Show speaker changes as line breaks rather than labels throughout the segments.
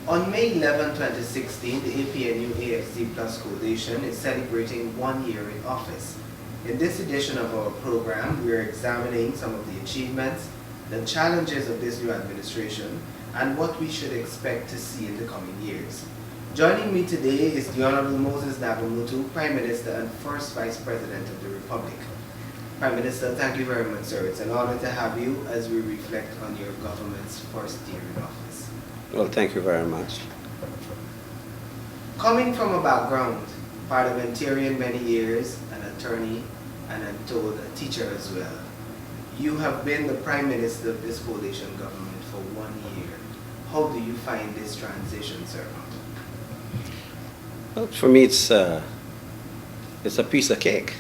On May 11, 2016, the APNU+AFC Plus Coalition is celebrating 1 year in office. In this edition of our program, we are examining some of the achievements, the challenges of this new administration, and what we should expect to see in the coming years. Joining me today is the Honorable Moses Nagamootoo, Prime Minister and First Vice President of the Republic. Prime Minister, thank you very much, sir. It's an honor to have you as we reflect on your government's first year in office.
Well, thank you very much.
Coming from a background, parliamentarian many years, an attorney, and I'm told a teacher as well, you have been the Prime Minister of this coalition government for 1 year. How do you find this transition, sir?
Well, for me, it's a piece of cake.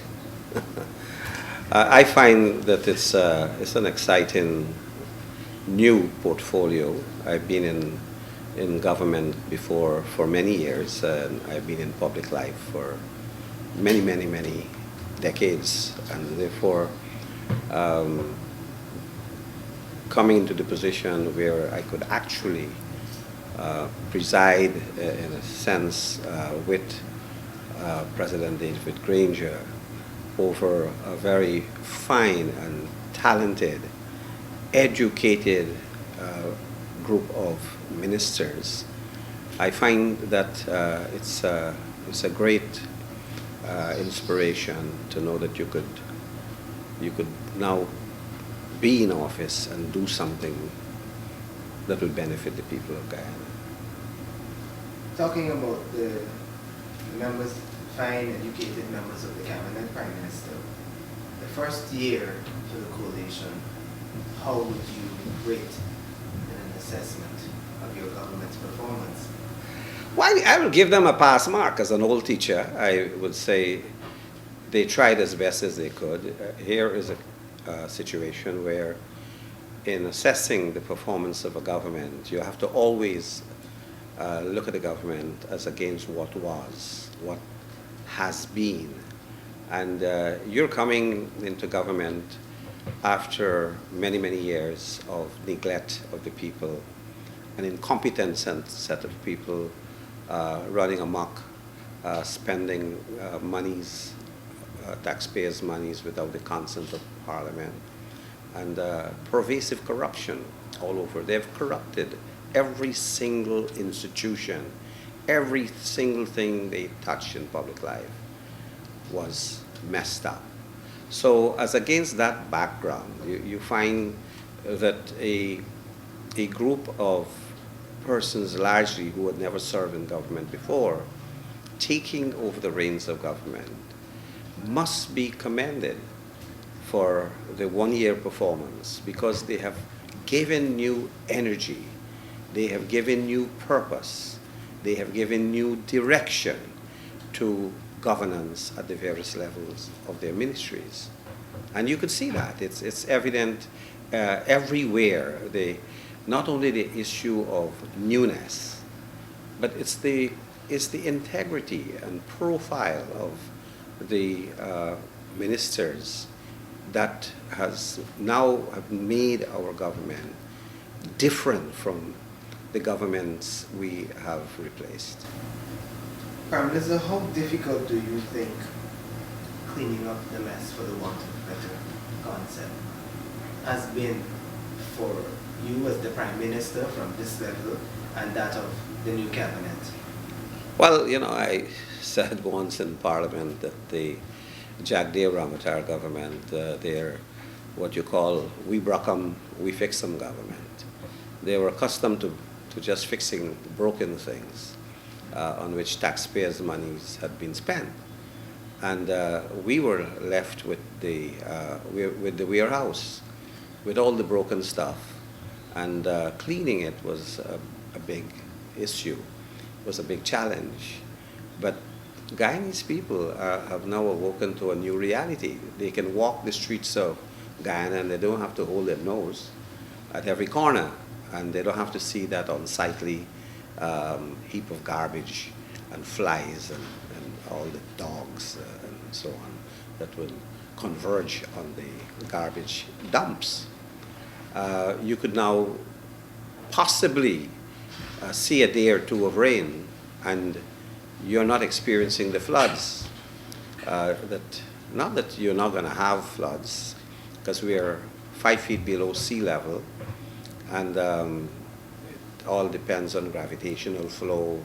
I find that it's an exciting new portfolio. I've been in government before for many years, and I've been in public life for many decades, and therefore coming to the position where I could actually preside in a sense with President David Granger over a very fine and talented, educated group of ministers. I find that it's a great inspiration to know that you could now be in office and do something that will benefit the people of Guyana.
Talking about the members, fine, educated members of the cabinet, Prime Minister, the first year for the coalition, how would you rate an assessment of your government's performance?
Well, I will give them a pass mark. As an old teacher, I would say they tried as best as they could. Here is a situation where in assessing the performance of a government, you have to always look at the government as against what was, what has been. And you're coming into government after many years of neglect of the people, an incompetent set of people running amok, spending monies, taxpayers' monies without the consent of Parliament, and pervasive corruption all over. They've corrupted every single institution. Every single thing they touched in public life was messed up. So as against that background, you find that a group of persons largely who had never served in government before, taking over the reins of government, must be commended for the 1 year performance, because they have given new energy, they have given new purpose, they have given new direction to governance at the various levels of their ministries. And you could see that. It's evident everywhere. Not only the issue of newness, but it's the integrity and profile of the ministers that has now have made our government different from the governments we have replaced.
Prime Minister, how difficult do you think cleaning up the mess, for the want of a better concept, has been for you as the Prime Minister from this level and that of the new cabinet?
Well, you know, I said once in Parliament that the Jagdev Ramatar government, they're what you call we brock 'em, we fix 'em government. They were accustomed to just fixing broken things on which taxpayers' monies had been spent. And we were left with the warehouse, with all the broken stuff. And cleaning it was a big issue, was a big challenge. But Guyanese people have now awoken to a new reality. They can walk the streets of Guyana and they don't have to hold their nose at every corner. And they don't have to see that unsightly heap of garbage and flies and all the dogs and so on that will converge on the garbage dumps. You could now possibly see a day or two of rain and you're not experiencing the floods. Not that you're not going to have floods, because we are 5 feet below sea level, and it all depends on gravitational flow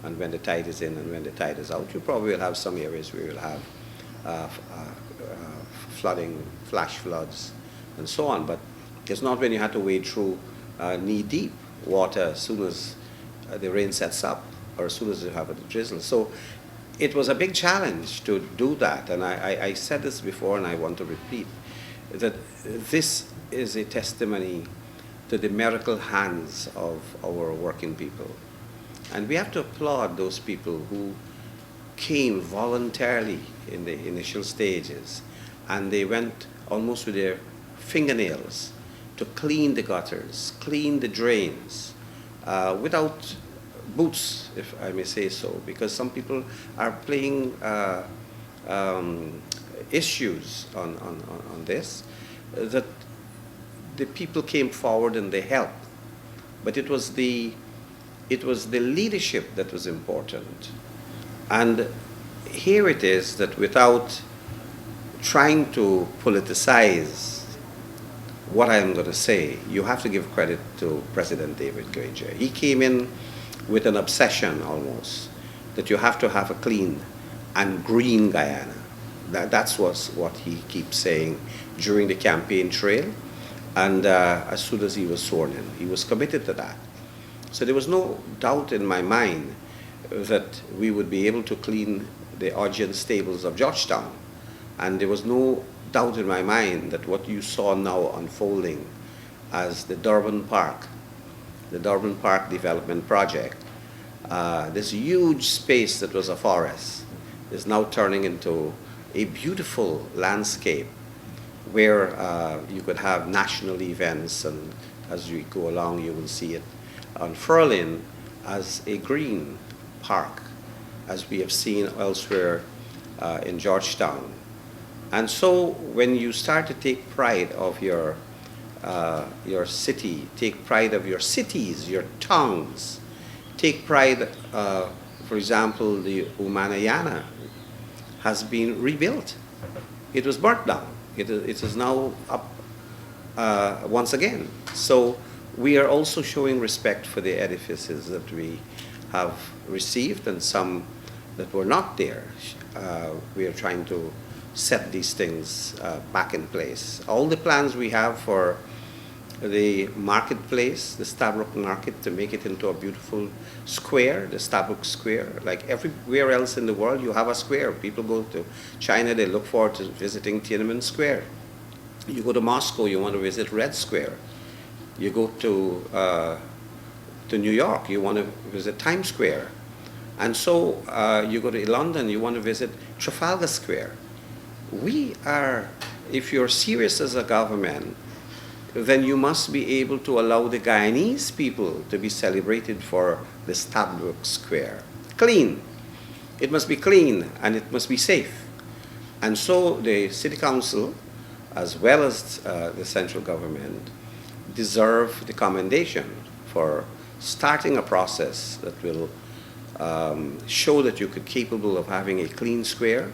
and when the tide is in and when the tide is out. You probably will have some areas where you'll have flooding, flash floods, and so on, but it's not when you have to wade through knee-deep water as soon as the rain sets up or as soon as you have a drizzle. So it was a big challenge to do that, and I said this before and I want to repeat, that this is a testimony to the miracle hands of our working people. And we have to applaud those people who came voluntarily in the initial stages, and they went almost with their fingernails to clean the gutters, clean the drains, without boots, if I may say so, because some people are playing issues on this, that the people came forward and they helped. But it was the leadership that was important. And here it is that without trying to politicize what I am going to say, you have to give credit to President David Granger. He came in with an obsession almost, that you have to have a clean and green Guyana. That's what he keeps saying during the campaign trail, and as soon as he was sworn in. He was committed to that. So there was no doubt in my mind that we would be able to clean the audience stables of Georgetown. And there was no doubt in my mind that what you saw now unfolding as the Durban Park Development Project, this huge space that was a forest is now turning into a beautiful landscape where you could have national events, and as you go along you will see it unfurling as a green park, as we have seen elsewhere in Georgetown. And so when you start to take pride of your city, take pride of your cities, your towns, take pride, for example, the Umanayana has been rebuilt. It was burnt down. It is now up once again. So we are also showing respect for the edifices that we have received, and some that were not there. We are trying to set these things back in place. All the plans we have for the marketplace, the Stabroek Market, to make it into a beautiful square, the Stabroek Square. Like everywhere else in the world, you have a square. People go to China, they look forward to visiting Tiananmen Square. You go to Moscow, you want to visit Red Square. You go to New York, you want to visit Times Square. And so you go to London, you want to visit Trafalgar Square. We are, if you're serious as a government, then you must be able to allow the Guyanese people to be celebrated for the Stabroek Square. Clean. It must be clean and it must be safe. And so the City Council, as well as the central government, deserve the commendation for starting a process that will show that you could be capable of having a clean square.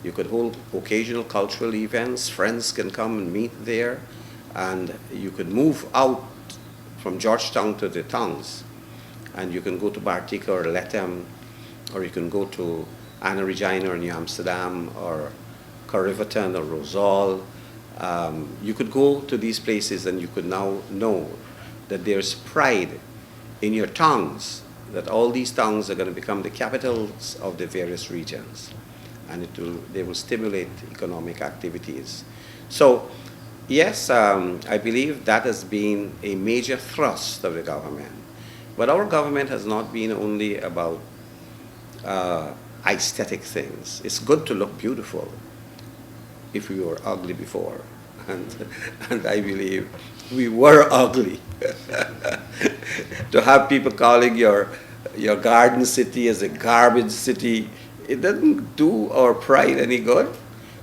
You could hold occasional cultural events. Friends can come and meet there. And you could move out from Georgetown to the towns. And you can go to Bartica or Lethem, or you can go to Anna Regina or New Amsterdam, or Corriverton or Rosal. You could go to these places and you could now know that there's pride in your towns, that all these towns are going to become the capitals of the various regions. And they will stimulate economic activities. So, yes, I believe that has been a major thrust of the government. But our government has not been only about aesthetic things. It's good to look beautiful if we were ugly before. And I believe we were ugly. To have people calling your garden city as a garbage city, it doesn't do our pride any good.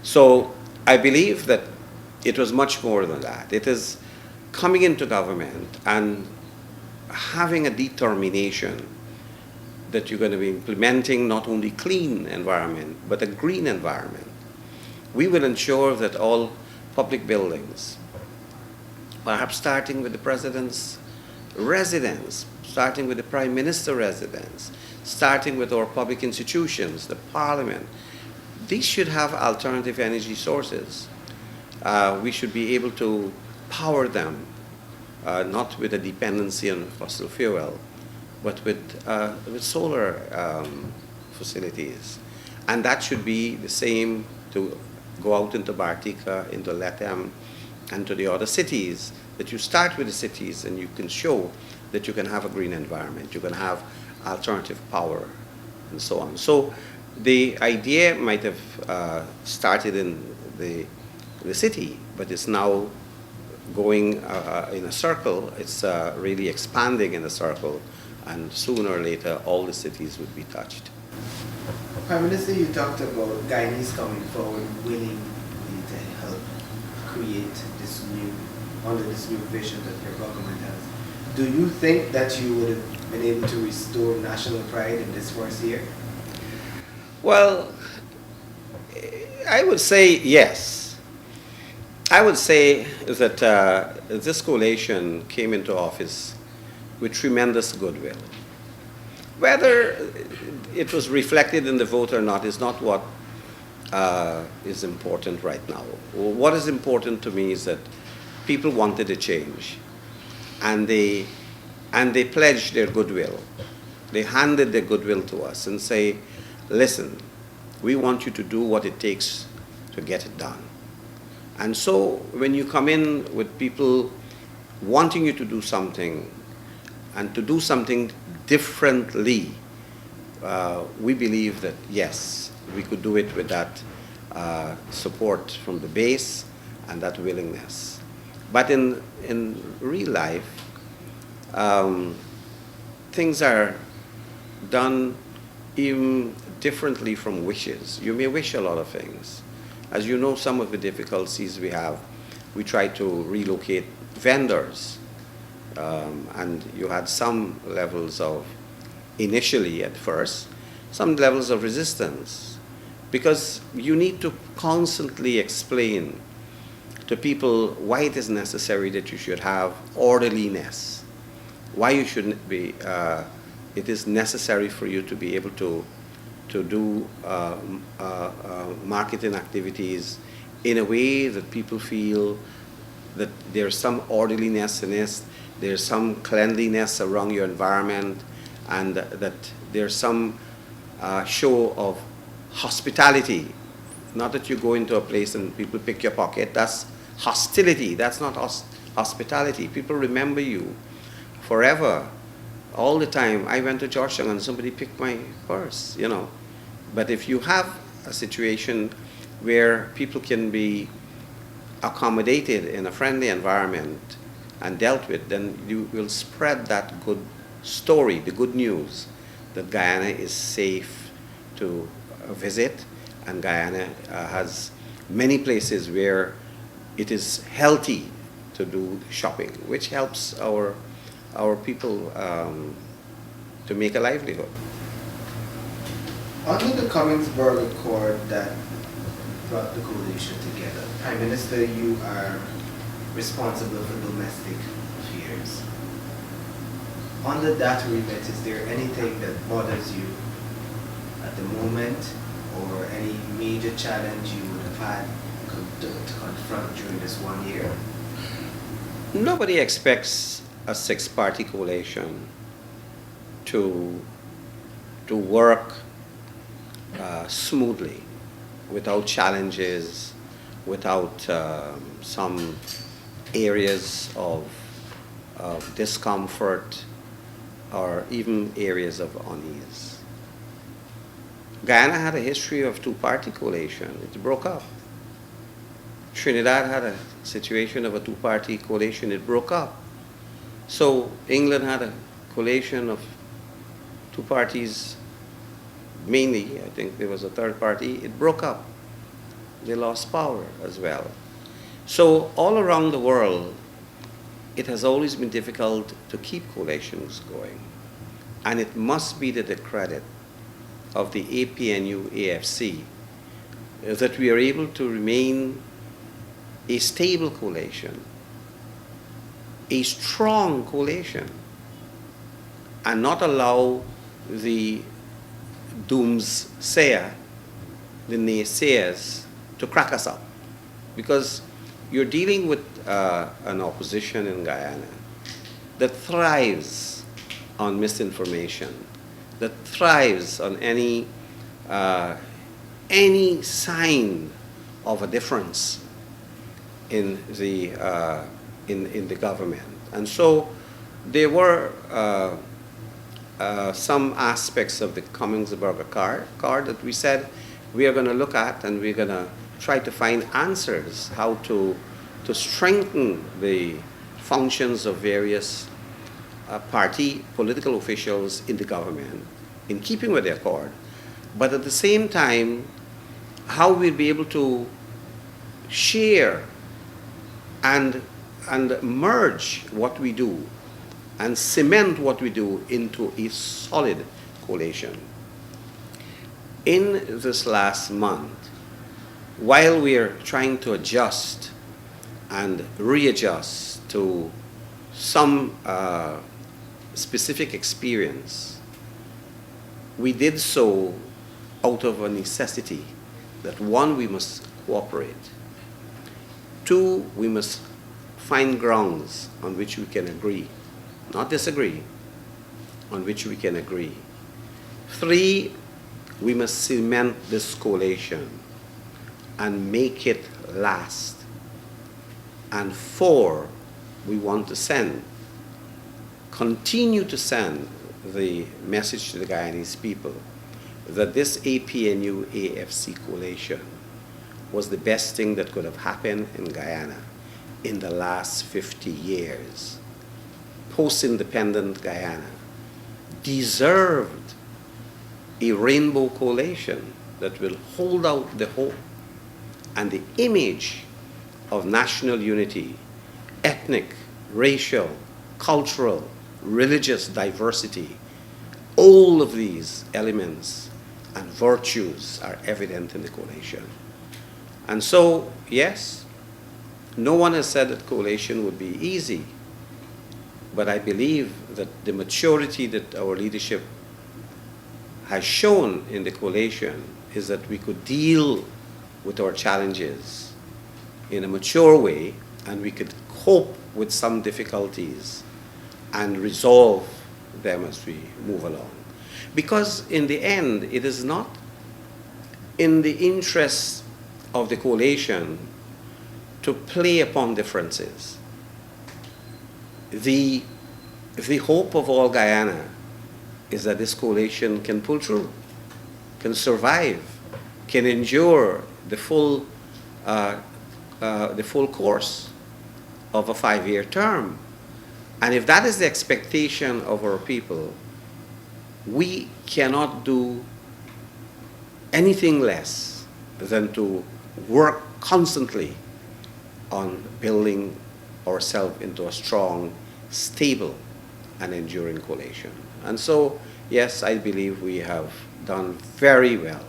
So I believe that it was much more than that. It is coming into government and having a determination that you're going to be implementing not only clean environment, but a green environment. We will ensure that all public buildings, perhaps starting with the President's residence, starting with the Prime Minister's residence, starting with our public institutions, the Parliament, these should have alternative energy sources. We should be able to power them, not with a dependency on fossil fuel, but with solar facilities. And that should be the same to go out into Bartica, into Lethem, and to the other cities, that you start with the cities and you can show that you can have a green environment, you can have alternative power, and so on. So the idea might have started in the city, but it's now going in a circle. It's really expanding in a circle, and sooner or later all the cities would be touched.
Prime Minister, you talked about Guyanese coming forward willingly to help create this new, under this new vision that your government has. Do you think that you would have been able to restore national pride in this first year?
Well, I would say yes. I would say that this coalition came into office with tremendous goodwill. Whether it was reflected in the vote or not is not what is important right now. What is important to me is that people wanted a change, and they pledged their goodwill. They handed their goodwill to us and say, listen, we want you to do what it takes to get it done. And so when you come in with people wanting you to do something, and to do something differently, we believe that yes, we could do it with that support from the base and that willingness. But in real life, things are done even differently from wishes. You may wish a lot of things. As you know, some of the difficulties we have, we try to relocate vendors. And you had some levels of, initially at first, some levels of resistance, because you need to constantly explain to people why it is necessary that you should have orderliness, why you shouldn't be, it is necessary for you to be able to do marketing activities in a way that people feel that there's some orderliness in it, there's some cleanliness around your environment, and that there's some show of hospitality. Not that you go into a place and people pick your pocket. That's hostility. That's not hospitality. People remember you forever, all the time. I went to Georgetown and somebody picked my purse, you know. But if you have a situation where people can be accommodated in a friendly environment and dealt with, then you will spread that good story, the good news, that Guyana is safe to visit, and Guyana has many places where it is healthy to do shopping, which helps our people to make a livelihood.
Under the Cummings-Burger Accord that brought the coalition together, Prime Minister, you are responsible for domestic affairs. Under that remit, is there anything that bothers you at the moment, or any major challenge you would have had to confront during this 1 year?
Nobody expects a six-party coalition to work smoothly, without challenges, without some areas of discomfort, or even areas of unease. Guyana had a history of two-party coalition. It broke up. Trinidad had a situation of a two-party coalition. It broke up. So England had a coalition of two parties, mainly. I think there was a third party. It broke up. They lost power as well. So all around the world, it has always been difficult to keep coalitions going. And it must be to the credit of the APNU+AFC that we are able to remain a stable coalition, a strong coalition, and not allow the doomsayer, the naysayers, to crack us up. Because you're dealing with an opposition in Guyana that thrives on misinformation, that thrives on any sign of a difference in the government. And so there were some aspects of the Cummings-Burger card that we said we are going to look at, and we're going to try to find answers how to strengthen the functions of various party political officials in the government in keeping with the accord, but at the same time how we'll be able to share and merge what we do and cement what we do into a solid coalition. In this last month, while we are trying to adjust and readjust to some specific experience, we did so out of a necessity that, one, we must cooperate. Two, we must find grounds on which we can agree, not disagree, on which we can agree. Three, we must cement this coalition and make it last. And four, we want to continue to send the message to the Guyanese people that this APNU+AFC coalition was the best thing that could have happened in Guyana in the last 50 years. Post-independent Guyana deserved a rainbow coalition that will hold out the hope and the image of national unity, ethnic, racial, cultural, religious diversity. All of these elements and virtues are evident in the coalition. And so, yes, no one has said that coalition would be easy, but I believe that the maturity that our leadership has shown in the coalition is that we could deal with our challenges in a mature way, and we could cope with some difficulties and resolve them as we move along. Because in the end, it is not in the interest of the coalition to play upon differences. The hope of all Guyana is that this coalition can pull through, can survive, can endure the full course of a 5-year term. And if that is the expectation of our people, we cannot do anything less than to work constantly on building ourselves into a strong, stable, and enduring coalition. And so, yes, I believe we have done very well,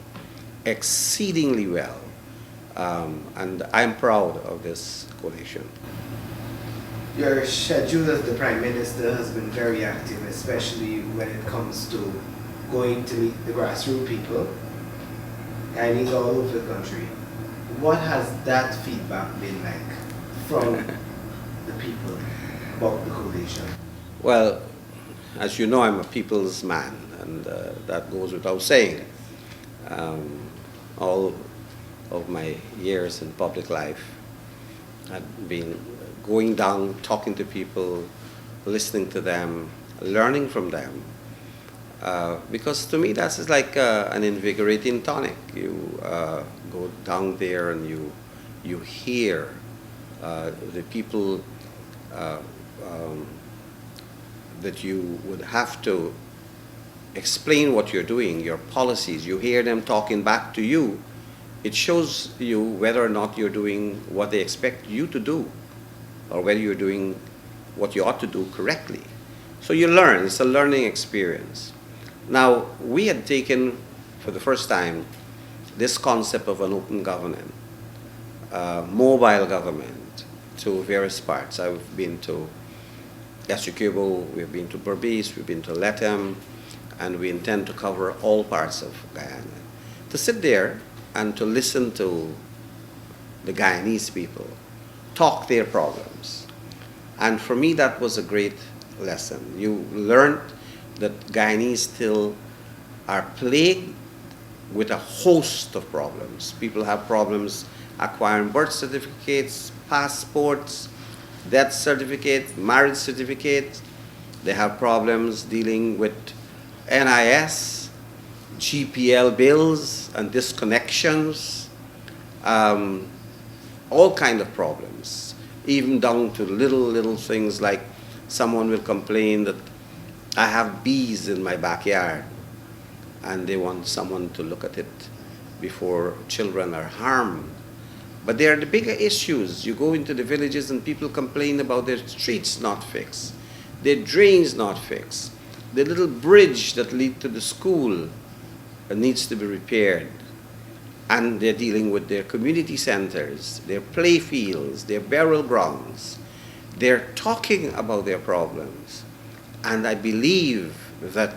exceedingly well, and I'm proud of this coalition.
Your schedule as the Prime Minister has been very active, especially when it comes to going to meet the grassroots people, Guyanese all over the country. What has that feedback been like from the people about the coalition?
Well, as you know, I'm a people's man, and that goes without saying. All of my years in public life, I've been going down, talking to people, listening to them, learning from them. Because to me, that's like an invigorating tonic. You go down there and you hear the people that you would have to explain what you're doing, your policies. You hear them talking back to you. It shows you whether or not you're doing what they expect you to do, or whether you're doing what you ought to do correctly. So you learn, it's a learning experience. Now, we had taken, for the first time, this concept of an open government, mobile government, to various parts. I've been to Essequibo, we've been to Berbice, we've been to Lethem, and we intend to cover all parts of Guyana. To sit there and to listen to the Guyanese people, talk their problems. And for me, that was a great lesson. You learned that Guyanese still are plagued with a host of problems. People have problems acquiring birth certificates, passports, death certificates, marriage certificates. They have problems dealing with NIS, GPL bills and disconnections, all kind of problems, even down to little things like someone will complain that I have bees in my backyard and they want someone to look at it before children are harmed. But there are the bigger issues. You go into the villages and people complain about their streets not fixed, their drains not fixed, the little bridge that leads to the school needs to be repaired. And they're dealing with their community centers, their play fields, their burial grounds. They're talking about their problems. And I believe that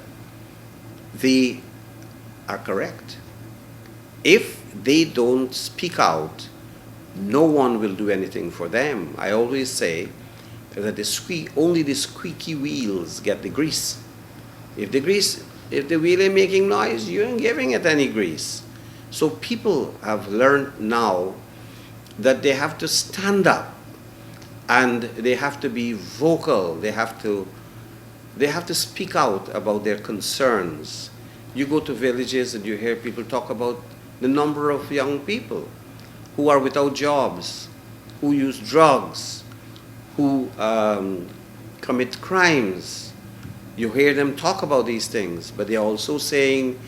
they are correct. If they don't speak out, no one will do anything for them. I always say that only the squeaky wheels get the grease. If the wheel ain't making noise, you ain't giving it any grease. So people have learned now that they have to stand up and they have to be vocal. They have to speak out about their concerns. You go to villages and you hear people talk about the number of young people who are without jobs, who use drugs, who commit crimes. You hear them talk about these things, but they're also saying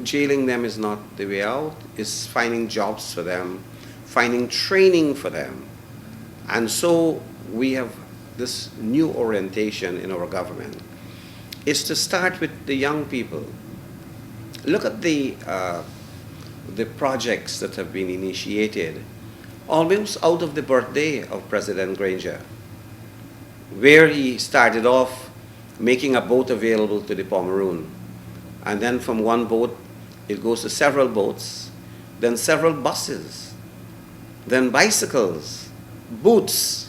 jailing them is not the way out. It's finding jobs for them, finding training for them. And so we have this new orientation in our government. It's to start with the young people. Look at the projects that have been initiated almost out of the birthday of President Granger, where he started off making a boat available to the Pomeroon. And then from one boat, it goes to several boats, then several buses, then bicycles, boots.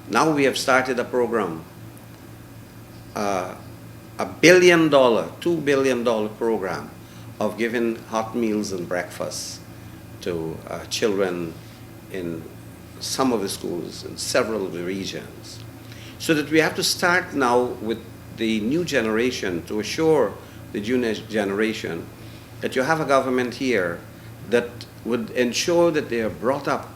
Now we have started a program, $1 billion, $2 billion program of giving hot meals and breakfast to children in some of the schools in several of the regions. So that we have to start now with the new generation to assure the junior generation that you have a government here that would ensure that they are brought up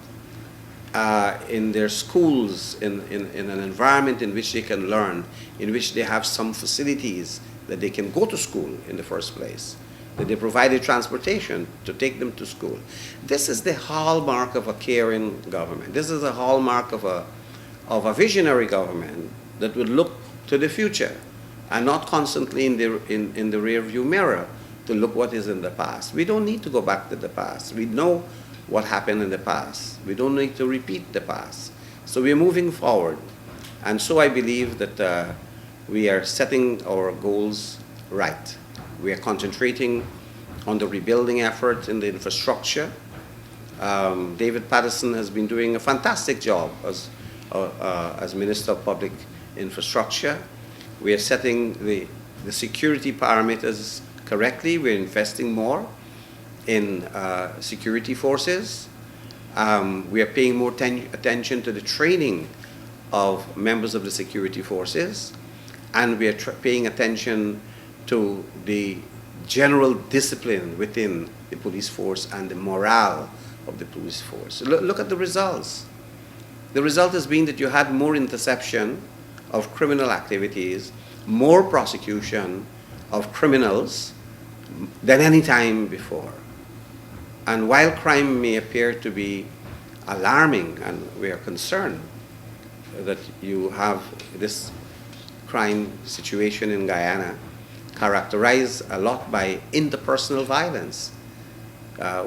in their schools in an environment in which they can learn, in which they have some facilities that they can go to school in the first place, that they provide transportation to take them to school. This is the hallmark of a caring government. This is a hallmark of a visionary government that would look to the future and not constantly in the rear view mirror to look what is in the past. We don't need to go back to the past. We know what happened in the past. We don't need to repeat the past. So we're moving forward. And so I believe that we are setting our goals right. We are concentrating on the rebuilding effort in the infrastructure. David Patterson has been doing a fantastic job as Minister of Public Infrastructure. We are setting the security parameters correctly. We're investing more in security forces. We are paying more attention to the training of members of the security forces, and we are paying attention to the general discipline within the police force and the morale of the police force. Look at the results. The result has been that you had more interception of criminal activities, more prosecution of criminals than any time before. And while crime may appear to be alarming and we are concerned, that you have this crime situation in Guyana characterized a lot by interpersonal violence.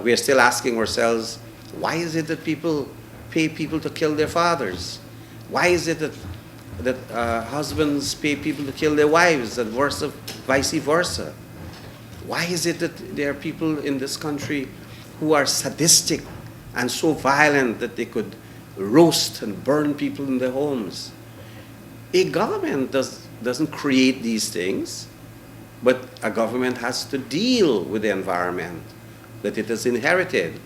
We are still asking ourselves, why is it that people pay people to kill their fathers? Why is it that husbands pay people to kill their wives and vice versa? Why is it that there are people in this country who are sadistic and so violent that they could roast and burn people in their homes? A government doesn't create these things, but a government has to deal with the environment that it has inherited.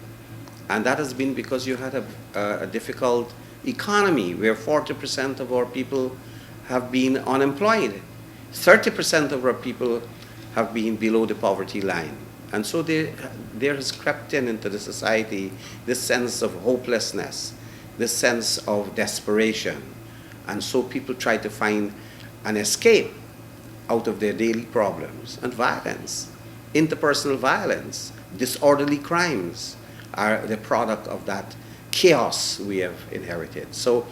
And that has been because you had a difficult economy where 40% of our people have been unemployed. 30% of our people have been below the poverty line. And so there has crept into the society this sense of hopelessness, this sense of desperation. And so people try to find an escape out of their daily problems. And violence, interpersonal violence, disorderly crimes are the product of that chaos we have inherited. So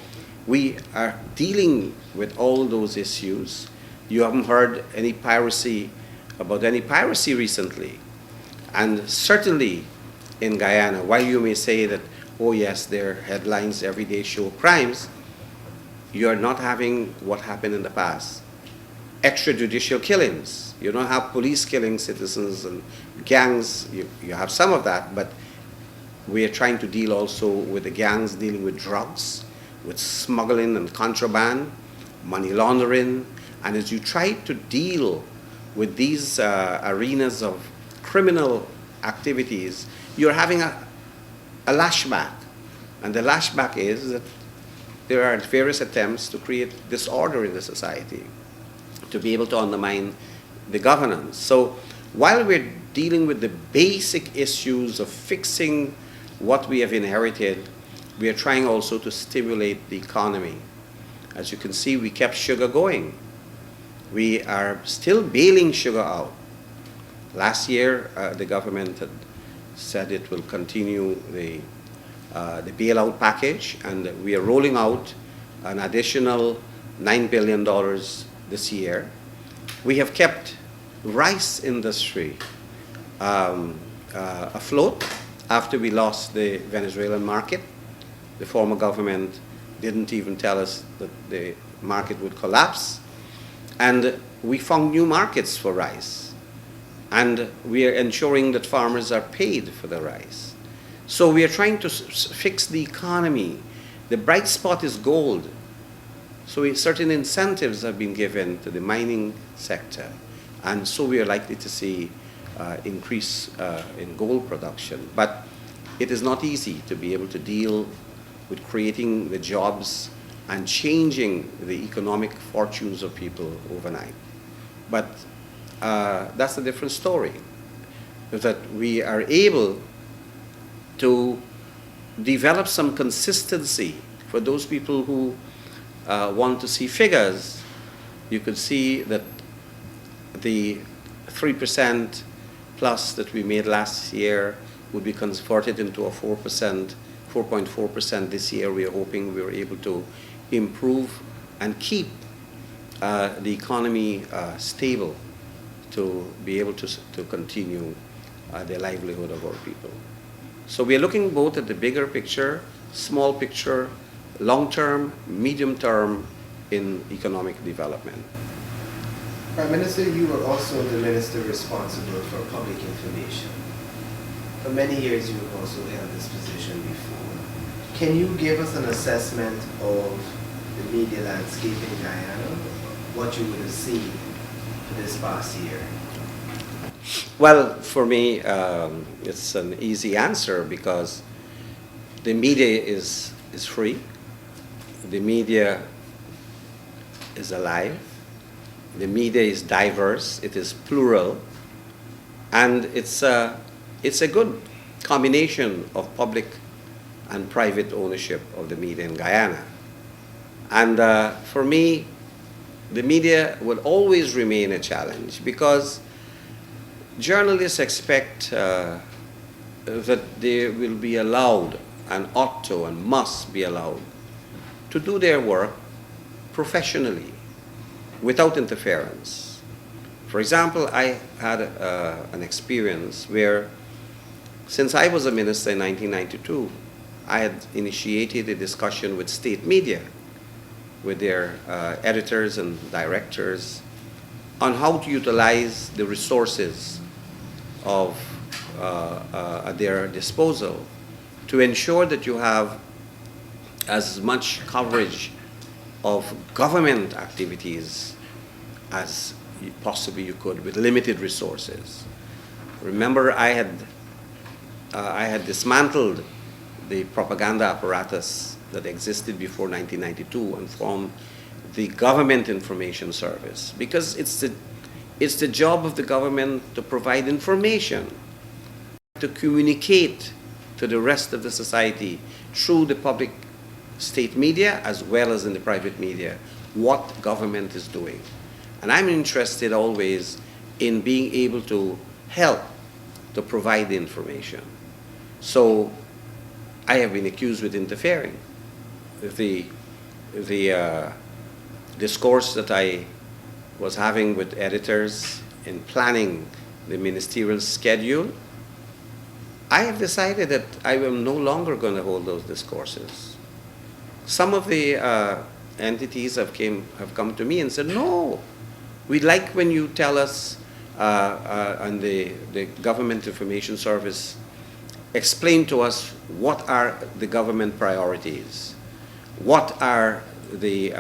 we are dealing with all those issues. You haven't heard any piracy recently. And certainly in Guyana, while you may say that, oh yes, their headlines every day show crimes, you are not having what happened in the past. Extrajudicial killings. You don't have police killing citizens and gangs. You have some of that, but we are trying to deal also with the gangs dealing with drugs, with smuggling and contraband, money laundering. And as you try to deal with these arenas of criminal activities, you're having a lashback. And the lashback is that there are various attempts to create disorder in the society, to be able to undermine the governance. So while we're dealing with the basic issues of fixing what we have inherited, we are trying also to stimulate the economy. As you can see, we kept sugar going. We are still bailing sugar out. Last year, the government had said it will continue the bailout package, and we are rolling out an additional $9 billion this year. We have kept rice industry afloat after we lost the Venezuelan market. The former government didn't even tell us that the market would collapse. And we found new markets for rice. And we are ensuring that farmers are paid for the rice. So we are trying to fix the economy. The bright spot is gold. So certain incentives have been given to the mining sector. And so we are likely to see increase in gold production. But it is not easy to be able to deal with creating the jobs and changing the economic fortunes of people overnight. But that's a different story. That we are able to develop some consistency for those people who want to see figures. You could see that the 3% plus that we made last year would be converted into a 4.4% this year. We are hoping we are able to improve and keep the economy stable to be able to continue the livelihood of our people. So we are looking both at the bigger picture, small picture, long-term, medium-term in economic development.
Prime Minister, you were also the minister responsible for public information. For many years, you have also held this position before. Can you give us an assessment of the media landscape in Guyana, what you would have seen for this past year?
Well, for me, it's an easy answer because the media is free. The media is alive. The media is diverse. It is plural. And it's a good combination of public and private ownership of the media in Guyana. And for me, the media will always remain a challenge because journalists expect that they will be allowed and ought to and must be allowed to do their work professionally, without interference. For example, I had an experience where, since I was a minister in 1992, I had initiated a discussion with state media, with their editors and directors, on how to utilize the resources of at their disposal to ensure that you have as much coverage of government activities as possibly you could with limited resources. Remember, I had dismantled the propaganda apparatus that existed before 1992 and formed the Government Information Service, because it's the job of the government to provide information, to communicate to the rest of the society through the public state media as well as in the private media what government is doing. And I'm interested always in being able to help to provide the information. So I have been accused with interfering. The discourse that I was having with editors in planning the ministerial schedule, I have decided that I am no longer going to hold those discourses. Some of the entities have come to me and said, no, we like when you tell us, and the Government Information Service, explain to us what are the government priorities, what are the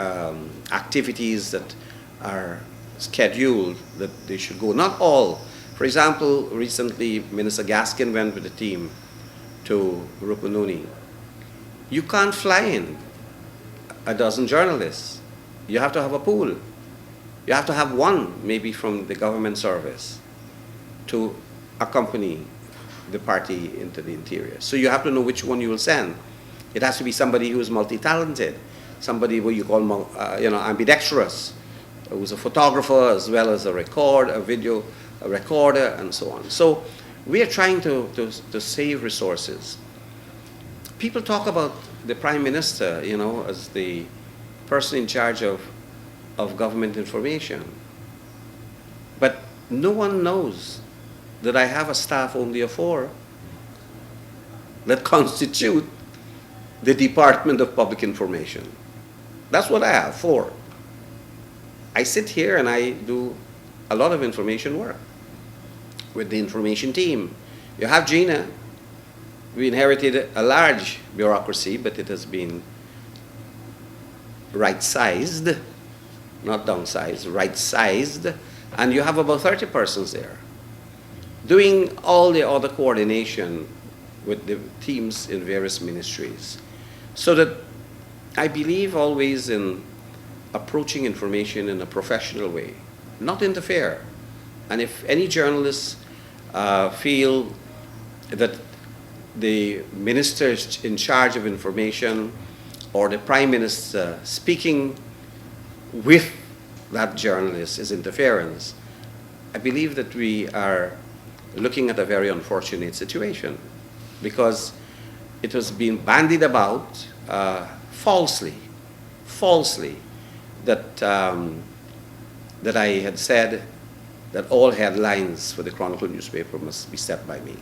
activities that are scheduled that they should go. Not all. For example, recently Minister Gaskin went with a team to Rupununi. You can't fly in a dozen journalists. You have to have a pool. You have to have one, maybe from the government service, to accompany the party into the interior. So you have to know which one you will send. It has to be somebody who is multi-talented, somebody what you call ambidextrous, who's a photographer as well as a video recorder, and so on. So we are trying to save resources. People talk about the Prime Minister, as the person in charge of government information. But no one knows that I have a staff only of 4 that constitute the Department of Public Information. That's what I have, 4. I sit here and I do a lot of information work with the information team. You have Gina. We inherited a large bureaucracy, but it has been right-sized, not downsized, right-sized, and you have about 30 persons there doing all the other coordination with the teams in various ministries. So that I believe always in approaching information in a professional way, not interfere. And if any journalists feel that the minister in charge of information or the Prime Minister speaking with that journalist is interference, I believe that we are looking at a very unfortunate situation, because it has been bandied about falsely, that that I had said that all headlines for the Chronicle newspaper must be set by me.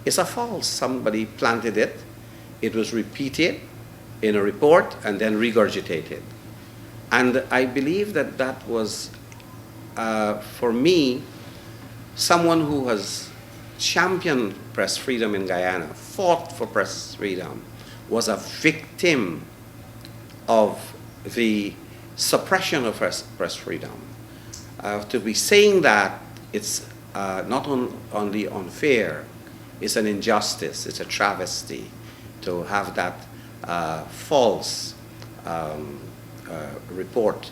It's a false. Somebody planted it. It was repeated in a report and then regurgitated. And I believe that that was, for me, someone who has championed press freedom in Guyana, fought for press freedom, was a victim of the suppression of press freedom. To be saying that, it's not only unfair, it's an injustice, it's a travesty to have that false report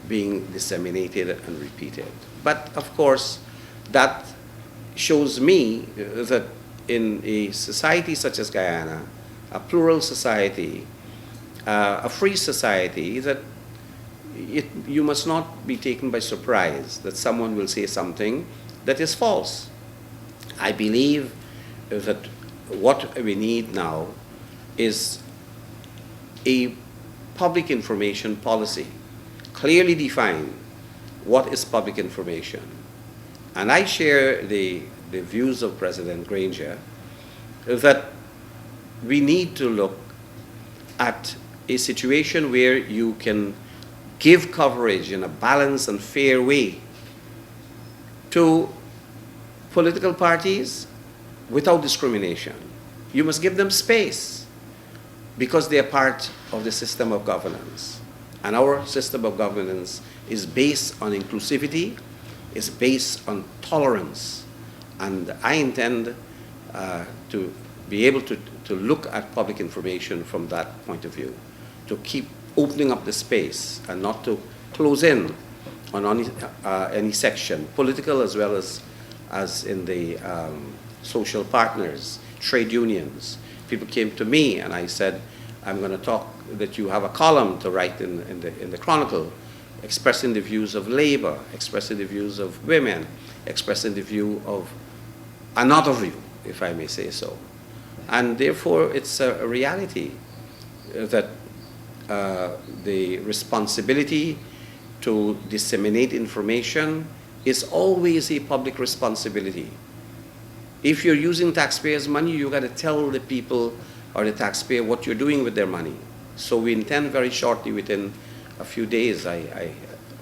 being disseminated and repeated. But of course, that shows me that in a society such as Guyana, a plural society, a free society, that you must not be taken by surprise that someone will say something that is false. I believe that what we need now is a public information policy. Clearly define what is public information. And I share the views of President Granger that we need to look at a situation where you can give coverage in a balanced and fair way to political parties without discrimination. You must give them space because they are part of the system of governance. And our system of governance is based on inclusivity, is based on tolerance. And I intend to be able to look at public information from that point of view, to keep opening up the space and not to close in on any section, political as well as in the social partners, trade unions. People came to me and I said, I'm going to talk that you have a column to write in the Chronicle, expressing the views of labor, expressing the views of women, expressing the view of another view, if I may say so. And therefore, it's a reality that the responsibility to disseminate information is always a public responsibility. If you're using taxpayers' money, you got to tell the people or the taxpayer what you're doing with their money. So we intend very shortly, within a few days, I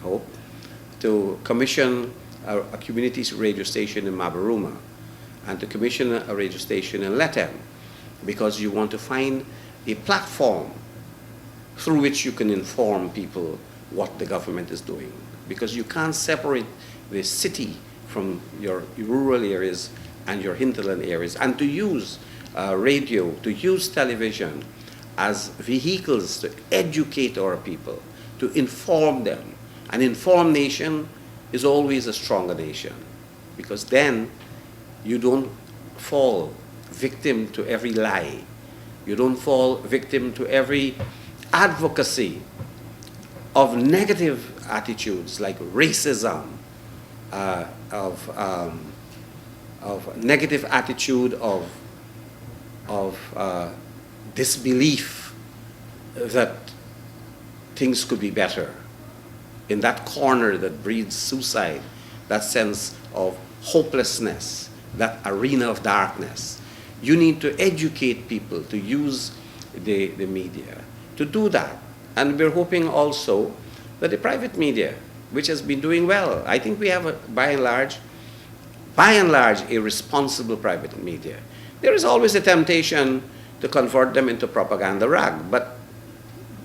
hope, to commission a community radio station in Mabaruma and to commission a radio station in Letem, because you want to find a platform through which you can inform people what the government is doing. Because you can't separate the city from your rural areas and your hinterland areas, and to use radio, to use television as vehicles to educate our people, to inform them. An informed nation is always a stronger nation, because then you don't fall victim to every lie. You don't fall victim to every advocacy of negative attitudes like racism, of negative attitude of disbelief that things could be better. In that corner that breeds suicide, that sense of hopelessness, that arena of darkness. You need to educate people to use the media to do that. And we're hoping also that the private media, which has been doing well, I think we have, by and large, a responsible private media. There is always a temptation to convert them into propaganda rag, but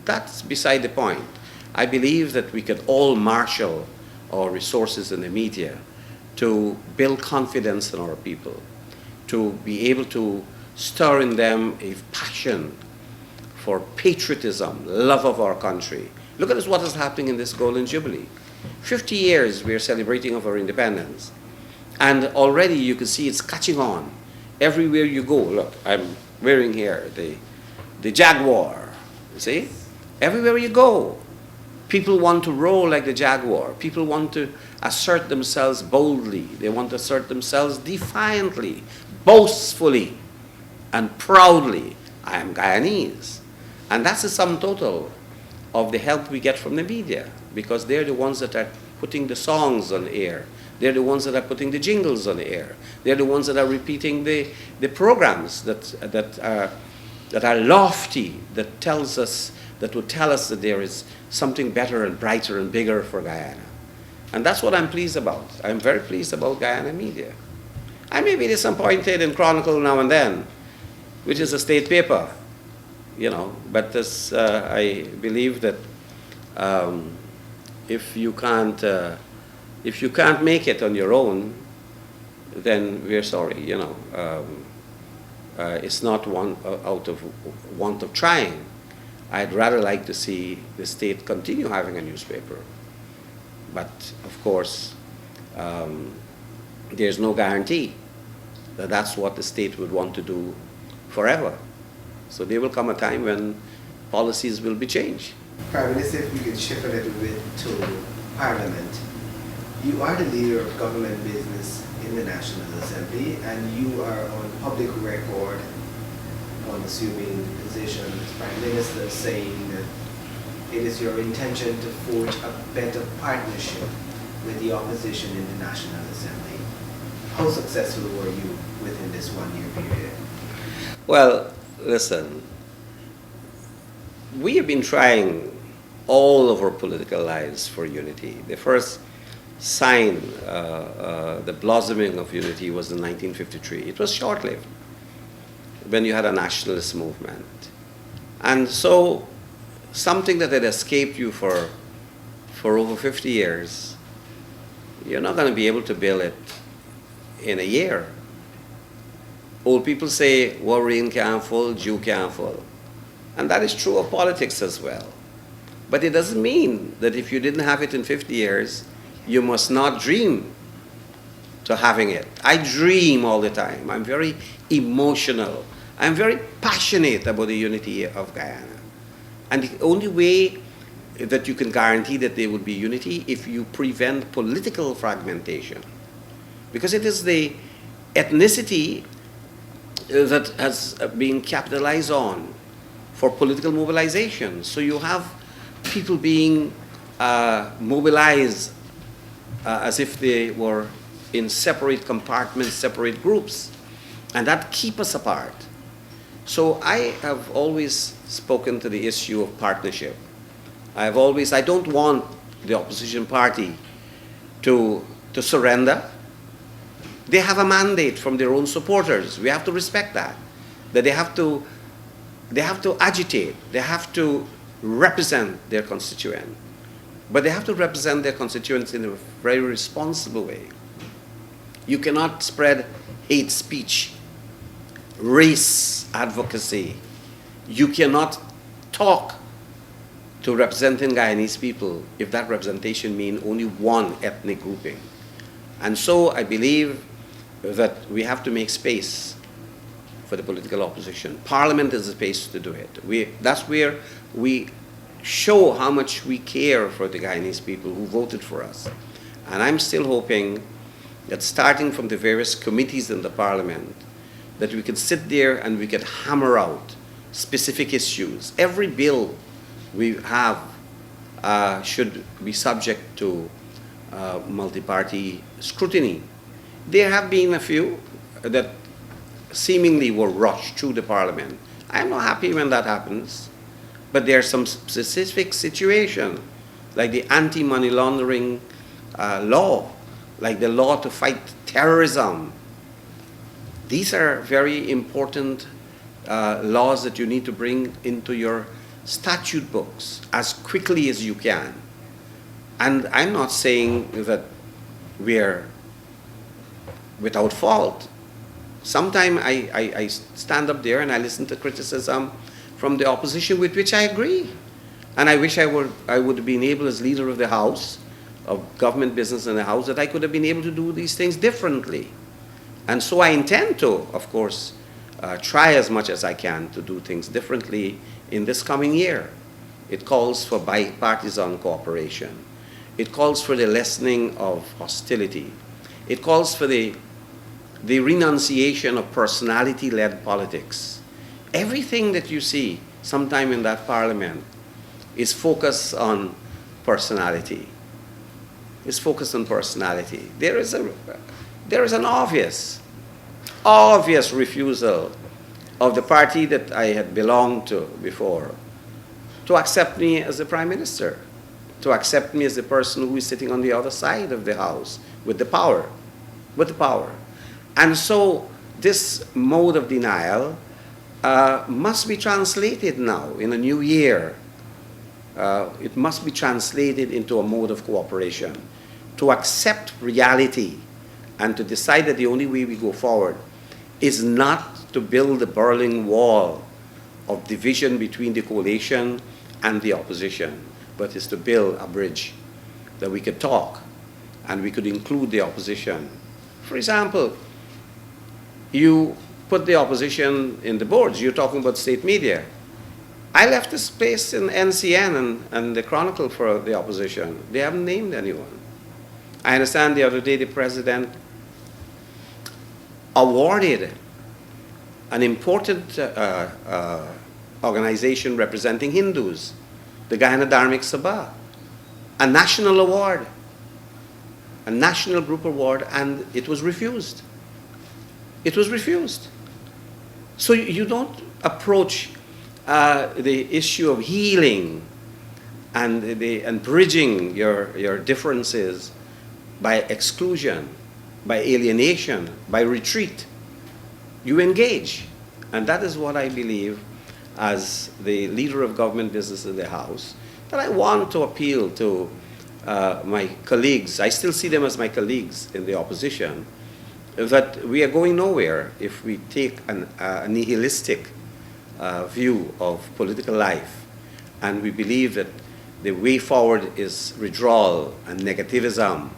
that's beside the point. I believe that we could all marshal our resources in the media to build confidence in our people, to be able to stir in them a passion for patriotism, love of our country. Look at what is happening in this Golden Jubilee. 50 years we are celebrating of our independence. And already you can see it's catching on. Everywhere you go, look, I'm wearing here the Jaguar, you see? Everywhere you go, people want to roll like the Jaguar. People want to assert themselves boldly. They want to assert themselves defiantly, boastfully, and proudly. I am Guyanese. And that's the sum total of the help we get from the media, because they're the ones that are putting the songs on the air. They're the ones that are putting the jingles on the air. They're the ones that are repeating the programs that are lofty, that tells us, that will tell us that there is something better and brighter and bigger for Guyana. And that's what I'm pleased about. I'm very pleased about Guyana media. I may be disappointed in Chronicle now and then, which is a state paper, you know, but this, I believe that if you can't make it on your own, then we're sorry, you know. It's not out of want of trying. I'd rather like to see the state continue having a newspaper. But of course, there's no guarantee that that's what the state would want to do forever. So there will come a time when policies will be changed.
Prime Minister, if we could shift a little bit to Parliament. You are the leader of government business in the National Assembly, and you are on public record on assuming the position as Prime Minister, saying that it is your intention to forge a better partnership with the opposition in the National Assembly. How successful were you within this 1 year period?
Well, listen, we have been trying all of our political lives for unity. The first sign, the blossoming of unity was in 1953. It was short-lived when you had a nationalist movement. And so something that had escaped you for over 50 years, you're not going to be able to build it in a year. Old people say, "What rain can't fall, dew can't fall." And that is true of politics as well. But it doesn't mean that if you didn't have it in 50 years, you must not dream to having it. I dream all the time. I'm very emotional. I'm very passionate about the unity of Guyana. And the only way that you can guarantee that there would be unity if you prevent political fragmentation. Because it is the ethnicity that has been capitalized on for political mobilization. So you have people being mobilized as if they were in separate compartments, separate groups, and that keep us apart. So I have always spoken to the issue of partnership. I don't want the opposition party to surrender. They have a mandate from their own supporters. We have to respect that. That they have to agitate. They have to represent their constituent. But they have to represent their constituents in a very responsible way. You cannot spread hate speech, race advocacy. You cannot talk to representing Guyanese people if that representation means only one ethnic grouping. And so I believe that we have to make space for the political opposition. Parliament is the space to do it. That's where we show how much we care for the Guyanese people who voted for us. And I'm still hoping that starting from the various committees in the Parliament, that we can sit there and we can hammer out specific issues. Every bill we have should be subject to multi-party scrutiny. There have been a few that seemingly were rushed through the Parliament. I'm not happy when that happens, but there are some specific situations, like the anti-money laundering law, like the law to fight terrorism. These are very important laws that you need to bring into your statute books as quickly as you can. And I'm not saying that we're without fault. Sometimes I stand up there and I listen to criticism from the opposition with which I agree. And I wish I would have been able, as leader of the House, of government business in the House, that I could have been able to do these things differently. And so I intend to, of course, try as much as I can to do things differently in this coming year. It calls for bipartisan cooperation. It calls for the lessening of hostility. It calls for the renunciation of personality-led politics. Everything that you see sometime in that Parliament is focused on personality. It's focused on personality. There is an obvious refusal of the party that I had belonged to before to accept me as the Prime Minister, to accept me as the person who is sitting on the other side of the House with the power. And so this mode of denial must be translated now in a new year. It must be translated into a mode of cooperation, to accept reality and to decide that the only way we go forward is not to build a Berlin Wall of division between the coalition and the opposition, but is to build a bridge that we could talk and we could include the opposition. For example, you put the opposition in the boards. You're talking about state media. I left a space in NCN and the Chronicle for the opposition. They haven't named anyone. I understand the other day the president awarded an important organization representing Hindus the Guyana Dharmic Sabha, a national award, a national group award, and it was refused. It was refused. So you don't approach the issue of healing and bridging your differences by exclusion, by alienation, by retreat. You engage. And that is what I believe, as the leader of government business in the House, that I want to appeal to my colleagues. I still see them as my colleagues in the opposition, that we are going nowhere if we take a nihilistic view of political life, and we believe that the way forward is withdrawal and negativism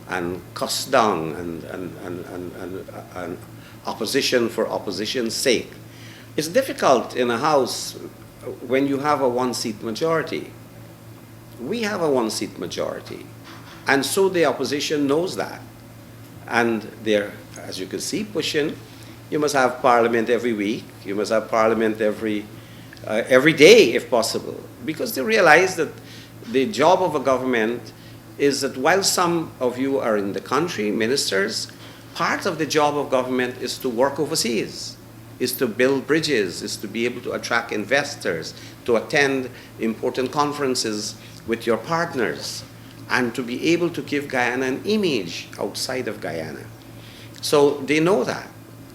and cuss down and opposition for opposition's sake. It's difficult in a House when you have a one-seat majority. We have a one-seat majority, and so the opposition knows that. And they're, as you can see, pushing. You must have parliament every week. You must have parliament every day, if possible, because they realize that the job of a government is that while some of you are in the country, ministers, part of the job of government is to work overseas, is to build bridges, is to be able to attract investors, to attend important conferences with your partners, and to be able to give Guyana an image outside of Guyana. So they know that.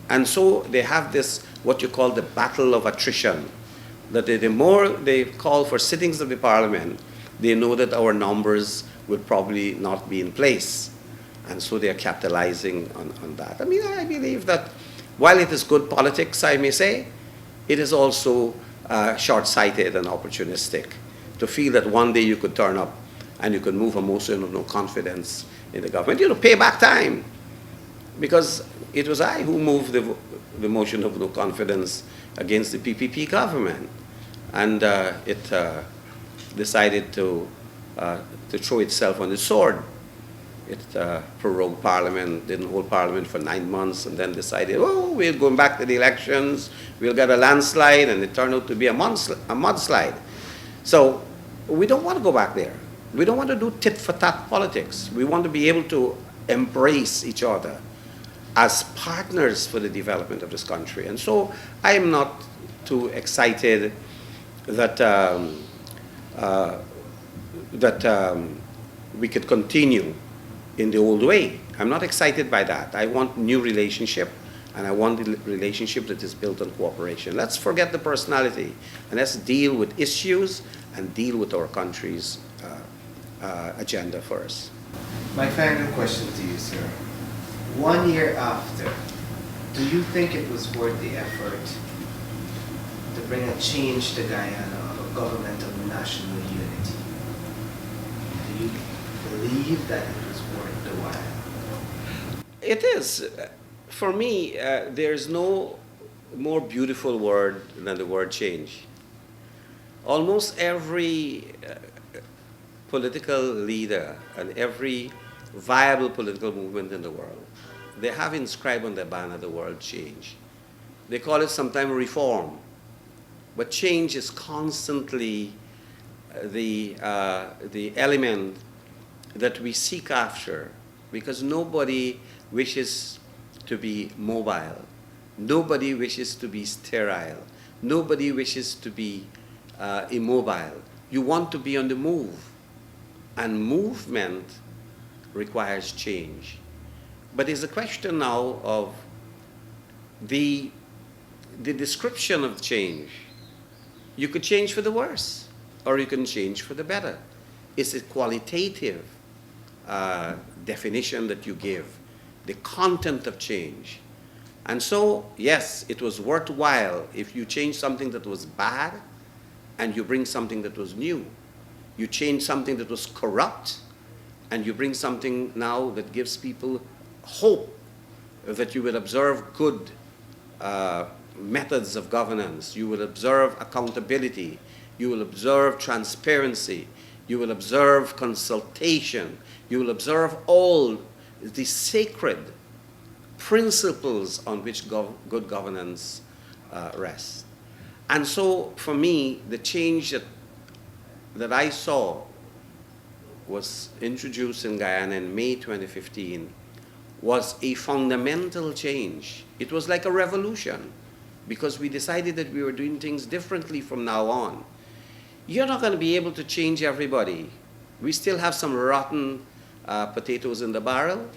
And so they have this, what you call the battle of attrition, that the more they call for sittings of the parliament, they know that our numbers will probably not be in place. And so they are capitalizing on that. I mean, I believe that while it is good politics, I may say, it is also short-sighted and opportunistic to feel that one day you could turn up and you could move a motion of no confidence in the government. You know, pay back time. Because it was I who moved the motion of no confidence against the PPP government. And it decided to throw itself on the sword. It prorogued Parliament, didn't hold Parliament for 9 months, and then decided, oh, we're going back to the elections, we'll get a landslide, and it turned out to be a mudslide. So we don't want to go back there. We don't want to do tit-for-tat politics. We want to be able to embrace each other as partners for the development of this country. And so I am not too excited that we could continue in the old way. I'm not excited by that. I want new relationship, and I want the relationship that is built on cooperation. Let's forget the personality, and let's deal with issues and deal with our country's agenda first.
My final question to you, sir. 1 year after, do you think it was worth the effort to bring a change to Guyana of a government of national unity? Do you believe that it was worth the while?
It is. For me, there's no more beautiful word than the word change. Almost every political leader and every viable political movement in the world, they have inscribed on their banner the word change. They call it sometimes reform, but change is constantly the element that we seek after, because nobody wishes to be mobile. Nobody wishes to be sterile. Nobody wishes to be immobile. You want to be on the move, and movement requires change. But it's a question now of the description of change. You could change for the worse, or you can change for the better. It's a qualitative definition that you give, the content of change. And so, yes, it was worthwhile if you change something that was bad and you bring something that was new. You change something that was corrupt and you bring something now that gives people hope that you will observe good methods of governance. You will observe accountability. You will observe transparency. You will observe consultation. You will observe all the sacred principles on which good governance rests. And so, for me, the change that that I saw was introduced in Guyana in May 2015 was a fundamental change. It was like a revolution because we decided that we were doing things differently from now on. You're not going to be able to change everybody. We still have some rotten potatoes in the barrel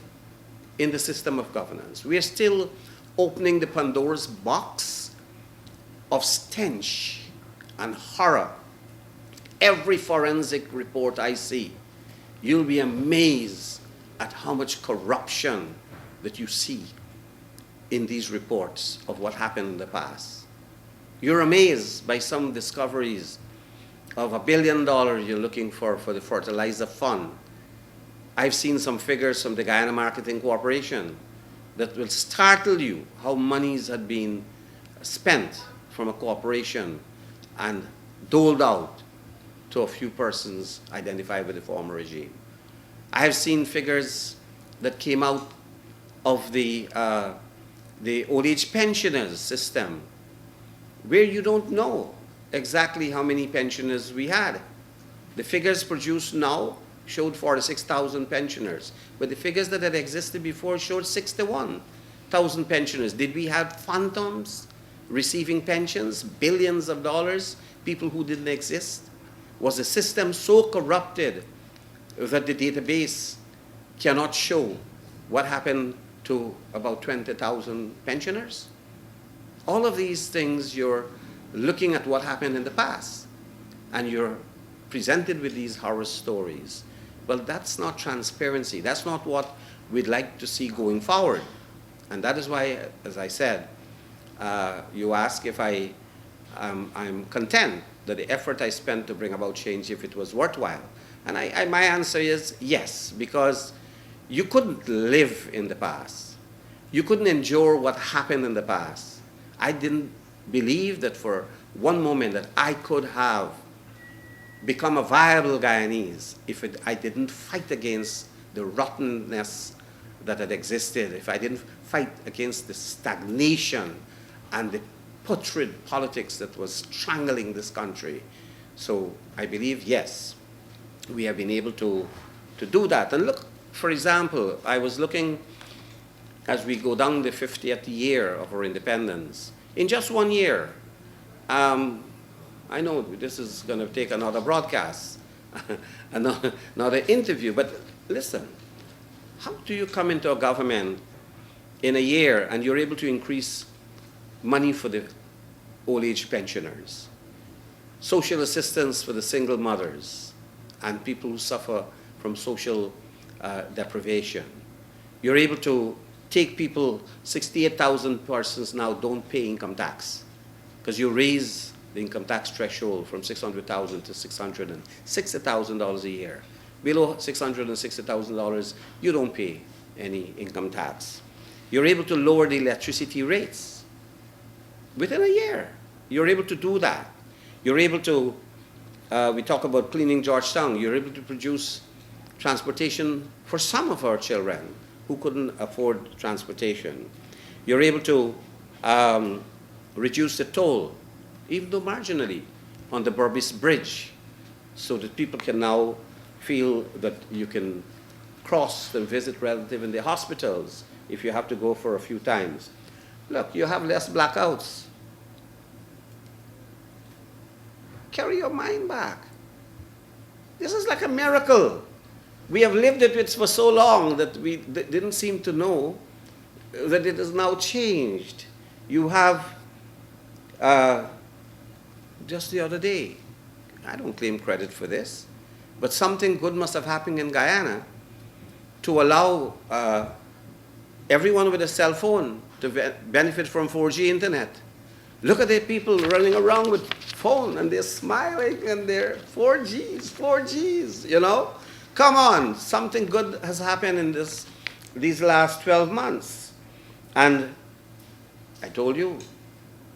in the system of governance. We are still opening the Pandora's box of stench and horror. Every forensic report I see, you'll be amazed at how much corruption that you see in these reports of what happened in the past. You're amazed by some discoveries of $1 billion you're looking for the fertilizer fund. I've seen some figures from the Guyana Marketing Corporation that will startle you how monies had been spent from a corporation and doled out to a few persons identified with the former regime. I have seen figures that came out of the old age pensioners system where you don't know exactly how many pensioners we had. The figures produced now showed 46,000 pensioners, but the figures that had existed before showed 61,000 pensioners. Did we have phantoms receiving pensions, billions of dollars, people who didn't exist? Was the system so corrupted that the database cannot show what happened to about 20,000 pensioners? All of these things, you're looking at what happened in the past, and you're presented with these horror stories. Well, that's not transparency. That's not what we'd like to see going forward. And that is why, as I said, you ask if I'm content that the effort I spent to bring about change, if it was worthwhile. And my answer is yes, because you couldn't live in the past. You couldn't endure what happened in the past. I didn't believe that for one moment that I could have become a viable Guyanese if I didn't fight against the rottenness that had existed, if I didn't fight against the stagnation and the putrid politics that was strangling this country. So I believe, yes, we have been able to do that. And look, for example, I was looking as we go down the 50th year of our independence. In just 1 year, I know this is going to take another broadcast, another interview, but listen, how do you come into a government in a year and you're able to increase money for the old age pensioners, social assistance for the single mothers and people who suffer from social deprivation? You're able to take people, 68,000 persons now don't pay income tax because you raise the income tax threshold from $600,000 to $660,000 a year. Below $660,000, you don't pay any income tax. You're able to lower the electricity rates within a year. You're able to do that. You're able to, we talk about cleaning Georgetown, you're able to produce transportation for some of our children who couldn't afford transportation. You're able to reduce the toll, even though marginally, on the Burbis Bridge, so that people can now feel that you can cross and visit relatives in the hospitals if you have to go for a few times. Look, you have less blackouts. Carry your mind back. This is like a miracle. We have lived it for so long that we didn't seem to know that it has now changed. You have, just the other day, I don't claim credit for this, but something good must have happened in Guyana to allow everyone with a cell phone to benefit from 4G internet. Look at the people running around with phone and they're smiling and they're 4Gs, you know? Come on, something good has happened in these last 12 months. And I told you,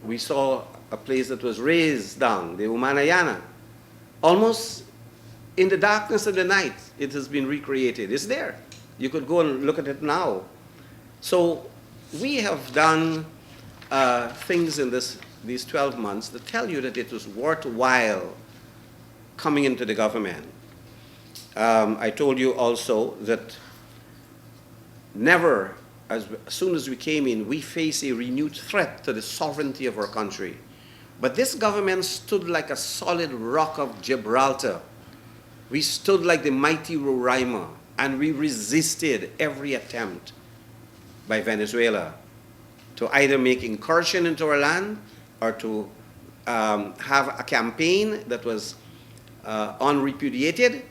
we saw a place that was razed down, the Umanayana. Almost in the darkness of the night, it has been recreated. It's there. You could go and look at it now. So we have done things in these 12 months that tell you that it was worthwhile coming into the government. I told you also that never, as soon as we came in, we faced a renewed threat to the sovereignty of our country. But this government stood like a solid rock of Gibraltar. We stood like the mighty Roraima, and we resisted every attempt by Venezuela to either make incursion into our land or to have a campaign that was unrepudiated,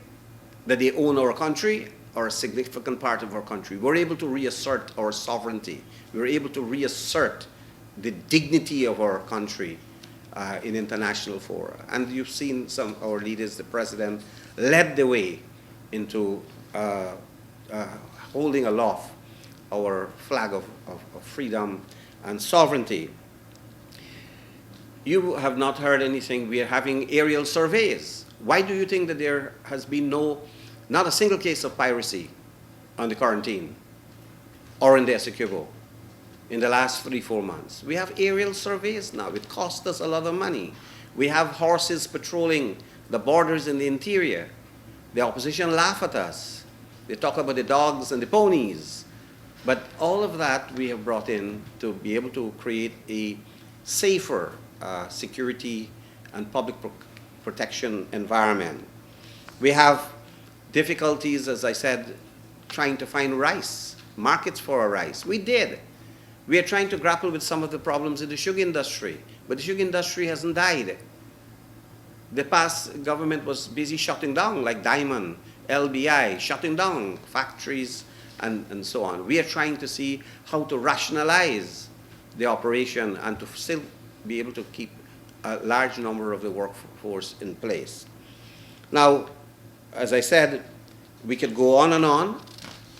that they own our country or a significant part of our country. We're able to reassert our sovereignty. We're able to reassert the dignity of our country in international fora. And you've seen some of our leaders, the president, led the way into holding aloft our flag of freedom and sovereignty. You have not heard anything. We are having aerial surveys. Why do you think that there has been not a single case of piracy on the quarantine or in the Essequibo in the last 3-4 months? We have aerial surveys now. It costs us a lot of money. We have horses patrolling the borders in the interior. The opposition laugh at us. They talk about the dogs and the ponies. But all of that we have brought in to be able to create a safer security and public protection environment. We have difficulties, as I said, trying to find rice, markets for our rice. We did. We are trying to grapple with some of the problems in the sugar industry, but the sugar industry hasn't died. The past government was busy shutting down, like Diamond, LBI, shutting down factories and so on. We are trying to see how to rationalize the operation and to still be able to keep a large number of the workforce in place. Now, as I said, we could go on,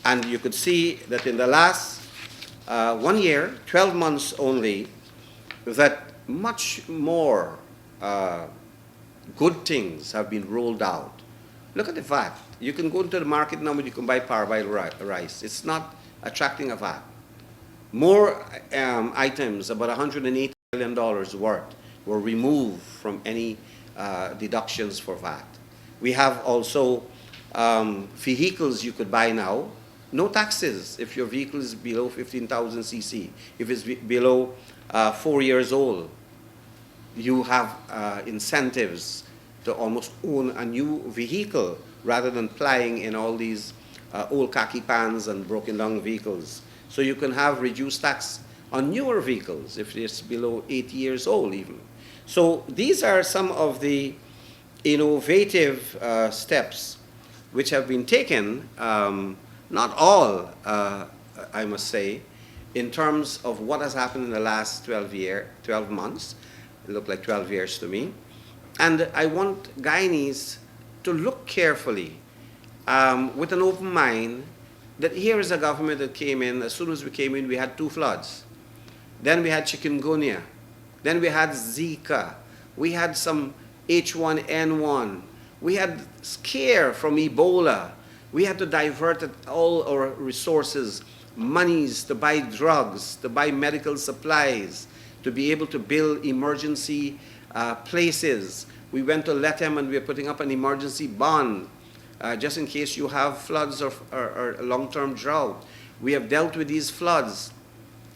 and you could see that in the last 1 year, 12 months only, that much more good things have been rolled out. Look at the VAT. You can go into the market now and you can buy parboiled rice. It's not attracting a VAT. More items, about $180 million worth, were removed from any deductions for VAT. We have also vehicles you could buy now, no taxes if your vehicle is below 15,000 cc. If it's below 4 years old, you have incentives to almost own a new vehicle rather than plying in all these old khaki pans and broken down vehicles. So you can have reduced tax on newer vehicles if it's below 8 years old even. So these are some of the innovative steps which have been taken, not all, I must say, in terms of what has happened in the last 12 months. It looked like 12 years to me. And I want Guyanese to look carefully with an open mind that here is a government that came in. As soon as we came in, we had 2 floods. Then we had chikungunya. Then we had Zika. We had some H1N1. We had scare from Ebola. We had to divert all our resources, monies to buy drugs, to buy medical supplies, to be able to build emergency places. We went to LETEM and we are putting up an emergency bond just in case you have floods or long-term drought. We have dealt with these floods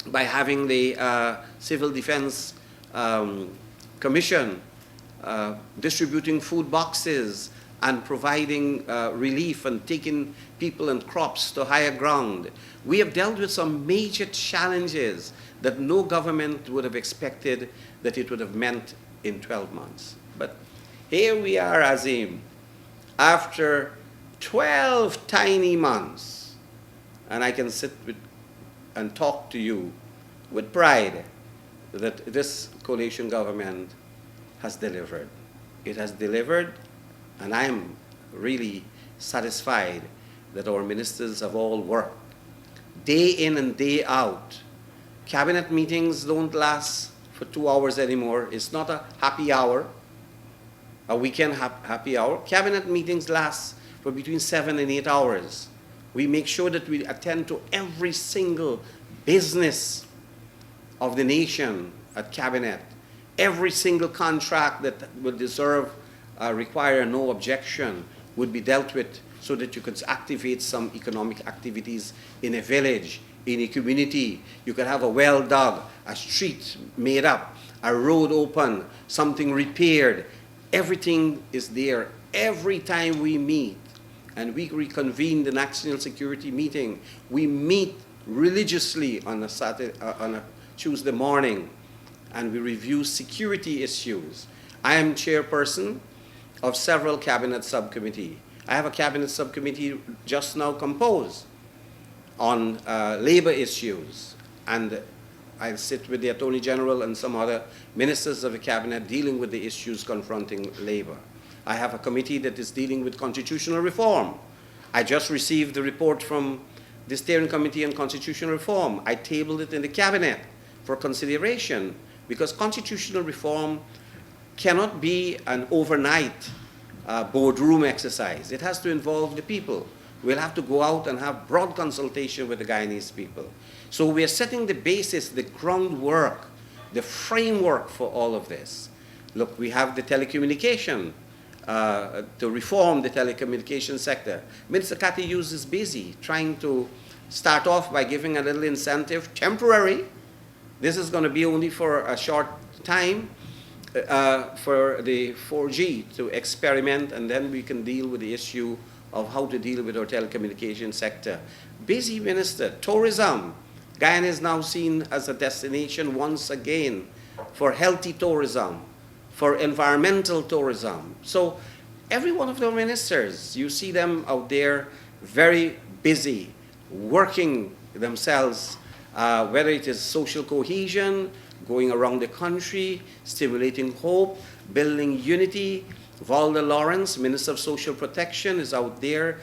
by having the Civil Defense Commission distributing food boxes and providing relief and taking people and crops to higher ground. We have dealt with some major challenges that no government would have expected that it would have meant in 12 months. But here we are, Azim, after 12 tiny months, and I can sit and talk to you with pride that this coalition government has delivered. It has delivered, and I'm really satisfied that our ministers have all worked day in and day out. Cabinet meetings don't last for 2 hours anymore. It's not a happy hour, a weekend happy hour. Cabinet meetings last for between 7 and 8 hours. We make sure that we attend to every single business of the nation at Cabinet, every single contract that would deserve require no objection would be dealt with so that you could activate some economic activities in a village, in a community. You could have a well dug, a street made up, a road open, something repaired. Everything is there. Every time we meet and we reconvene the national security meeting, we meet religiously on a Tuesday morning, and we review security issues. I am chairperson of several cabinet subcommittees. I have a cabinet subcommittee just now composed on labor issues, and I sit with the Attorney General and some other ministers of the cabinet dealing with the issues confronting labor. I have a committee that is dealing with constitutional reform. I just received the report from the Steering Committee on Constitutional Reform. I tabled it in the cabinet for consideration because constitutional reform cannot be an overnight boardroom exercise. It has to involve the people. We'll have to go out and have broad consultation with the Guyanese people. So we are setting the basis, the groundwork, the framework for all of this. Look, we have the telecommunication, to reform the telecommunication sector. Minister Cathy Hughes is busy trying to start off by giving a little incentive, temporary. This is going to be only for a short time for the 4G to experiment, and then we can deal with the issue of how to deal with our telecommunication sector. Busy minister. Tourism. Guyana is now seen as a destination once again for healthy tourism, for environmental tourism. So every one of the ministers, you see them out there very busy, working themselves, whether it is social cohesion, going around the country, stimulating hope, building unity. Valda Lawrence, Minister of Social Protection, is out there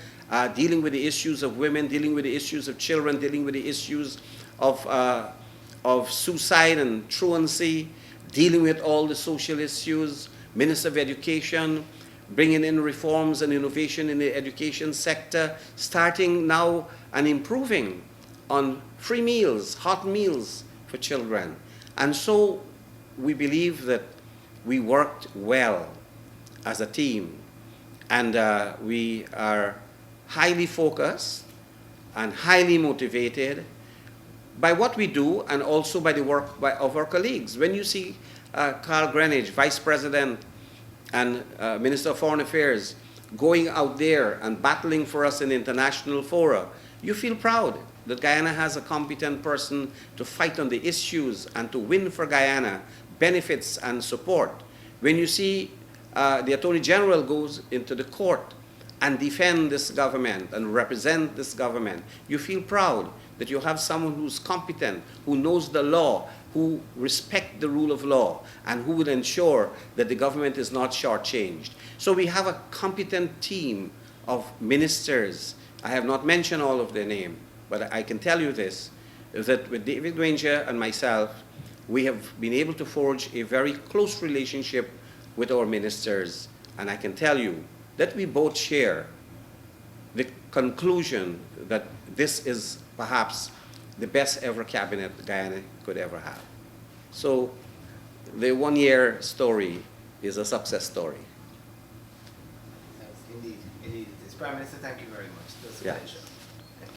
dealing with the issues of women, dealing with the issues of children, dealing with the issues of suicide and truancy, dealing with all the social issues. Minister of Education, bringing in reforms and innovation in the education sector, starting now and improving on free meals, hot meals for children. And so we believe that we worked well as a team, and we are highly focused and highly motivated by what we do and also by the work of our colleagues. When you see Carl Greenwich, Vice President and Minister of Foreign Affairs, going out there and battling for us in international fora, you feel proud that Guyana has a competent person to fight on the issues and to win for Guyana benefits and support. When you see the Attorney General goes into the court and defend this government and represent this government, you feel proud that you have someone who's competent, who knows the law, who respects the rule of law, and who will ensure that the government is not shortchanged. So we have a competent team of ministers. I have not mentioned all of their names, but I can tell you this, that with David Ranger and myself, we have been able to forge a very close relationship with our ministers, and I can tell you that we both share the conclusion that this is perhaps the best ever cabinet Guyana could ever have. So the one-year story is a success story.
Yes, indeed, indeed it is. Prime Minister, thank you very much. That's a
Yeah.
pleasure.